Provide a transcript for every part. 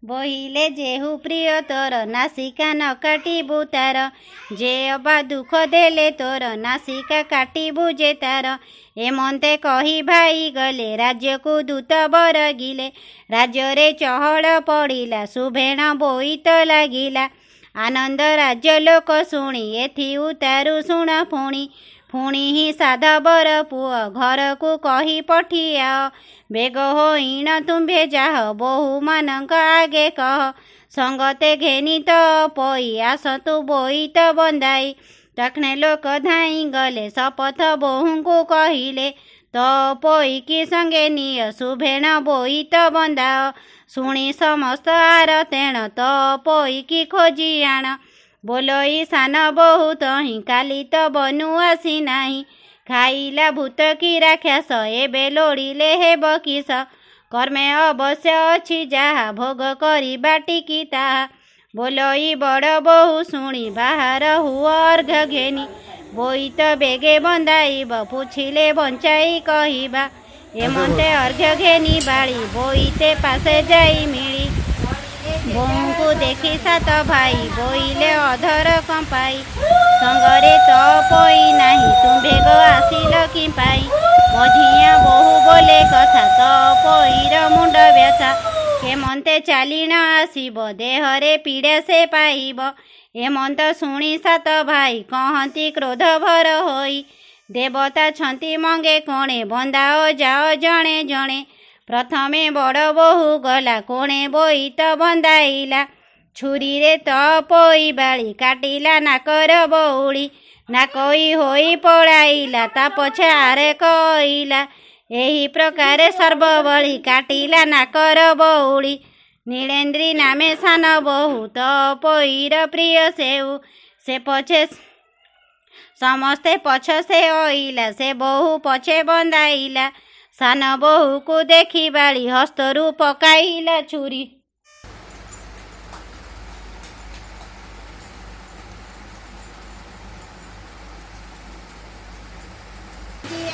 ବୋହିଲେ ଯେହୁ ପ୍ରିୟ ତୋର ନାସିକା ନ କାଟିବୁ ତାର, ଯେ ଅବା ଦୁଃଖ ଦେଲେ ତୋର ନାସିକା କାଟିବୁ ଯେ ତାର। ଏମନ୍ତେ କହି ଭାଇ ଗଲେ ରାଜ୍ୟକୁ ଦୂତ ବରଗିଲେ, ରାଜ୍ୟରେ ଚହଳ ପଡ଼ିଲା ସୁଭେଣ ବୋଇତ ଲାଗିଲା। ଆନନ୍ଦ ରାଜ୍ୟ ଲୋକ ଶୁଣି ଏଥି ଉତାରୁ ଶୁଣ ପୁଣି, ପୁଣି ହିଁ ସାଧବର ପୁଅ ଘରକୁ କହି ପଠିଆଅ। ବେଗ ହୋଇଣ ତୁମ୍ଭେ ଯାହ ବୋହୂମାନଙ୍କ ଆଗେ କହ, ସଙ୍ଗତେ ଘେନି ତ ପଇ ଆସନ୍ତୁ ବୋଇତ ବନ୍ଦାଇ। ତକ୍ଷଣେ ଲୋକ ଧାଇଁ ଗଲେ ଶପଥ ବୋହୂଙ୍କୁ କହିଲେ, ତ ପଇକି ସଙ୍ଗେ ନିଅ ସୁଭେଣ ବୋଇତ ବନ୍ଦାଅ। ଶୁଣି ସମସ୍ତ ଆର ତେଣ ତ ପଇକି ଖୋଜି ଆଣ, ବୋଲଇ ସାନ ବୋହୂ ତହିଁ କାଲି ତ ବନୁ ଆସି ନାହିଁ। ଖାଇଲା ଭୂତ କି ରାକ୍ଷସ ଏବେ ଲୋଡ଼ିଲେ ହେବ କିସ, କର୍ମେ ଅବଶ୍ୟ ଅଛି ଯାହା ଭୋଗ କରିବା ଟିକି ତାହା। ବୋଲଇ ବଡ଼ ବୋହୂ ଶୁଣି ବାହାର ହୁଅ ଅର୍ଘ୍ୟ ଘେନି, ବୋଇତ ବେଗେ ବନ୍ଦାଇବ ପୁଛିଲେ ବଞ୍ଚାଇ କହିବା। ଏମନ୍ତେ ଅର୍ଘ୍ୟ ଘେନି ବାଳି ବୋଇତେ ପାଶେ ଯାଇ ମିଳି, ବୋହୂଙ୍କୁ ଦେଖି ସାତ ଭାଇ ବୋଇଲେ ଅଧର କମ୍ପାଇ। ସଙ୍ଗରେ ତ ପଇ ନାହିଁ ତୁମ୍ଭେ ଗୋ ଆସିଲ କି ପାଇ, ମଝିଆ ବୋହୂ ବୋଲେ କଥା ତ ପଇର ମୁଣ୍ଡ ବ୍ୟଥା। କେମନ୍ତେ ଚାଲିଣ ଆସିବ ଦେହରେ ପୀଡ଼ା ସେ ପାଇବ। ଏମନ୍ତ ଶୁଣି ସାତ ଭାଇ କହନ୍ତି କ୍ରୋଧ ଭର ହୋଇ, ଦେବତା ଛନ୍ତି ମଙ୍ଗେ କୋଣେ ବନ୍ଦାଅ ଯାଅ ଜଣେ ଜଣେ। ପ୍ରଥମେ ବଡ଼ ବୋହୂ ଗଲା କୋଣେ ବୋଇତ ବନ୍ଦାଇଲା, ଛୁରୀରେ ତ ପଇ ବାଳି କାଟିଲା ନାକର ବଉଳି। ନାକଇ ହୋଇ ପଳାଇଲା ତା ପଛେ ଆରେକ ଅଇଲା, ଏହି ପ୍ରକାରେ ସର୍ବବଳି କାଟିଲା ନାକର ବଉଳି। ନୀଳେନ୍ଦ୍ରୀ ନାମେ ସାନ ବୋହୂ ତ ପଇର ପ୍ରିୟ ସେଉ, ସେ ପଛେ ସମସ୍ତେ ପଛ ସେ ଅଇଲା, ସେ ବୋହୂ ପଛେ ବନ୍ଦାଇଲା। ସାନ ବୋହୂକୁ ଦେଖି ବାଳି ହସ୍ତରୁ ପକାଇଲା ଛୁରୀ,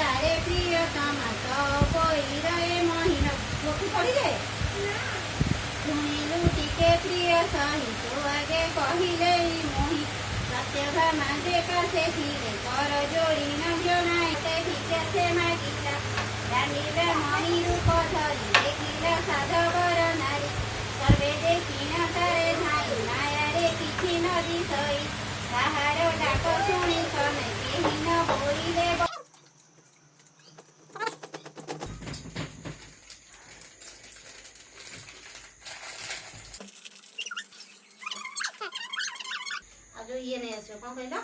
ଆରେ ପ୍ରିୟ ତମା ତ ପଇର ଏ ମହିନ ଲୋକି ପଡ଼ିଲେ। ଶୁଣିଲୁ ଟିକେ ପ୍ରିୟ ସହି ତୁ ଆଗେ କହିଲେ ମୋହି, ସତ୍ୟଭାମା ଦେଖା ସେଥିରେ କର ଯୋଡ଼ି ନ ଜଣାଇ। ଭିକ୍ଷା ସେ ମାଗିଲା ରାଣ୍ଡିଲା ମଣି ରୂପ ଧରି, ଦେଖିଲା ସାଧବର ନାରୀ ସର୍ବେ ଦେଖିଣ ତାରେ ଧାଇଁ। ମାୟାରେ କିଛି ନ ଦିଶଇ ତାହାର ଡାକ ଶୁଣି ତମେ କେହି ନ ବୋଇଲେ। ଆଉ ଯୋଉ ଇଏ ନେଇ ଆସିବ କଣ କହିଲ?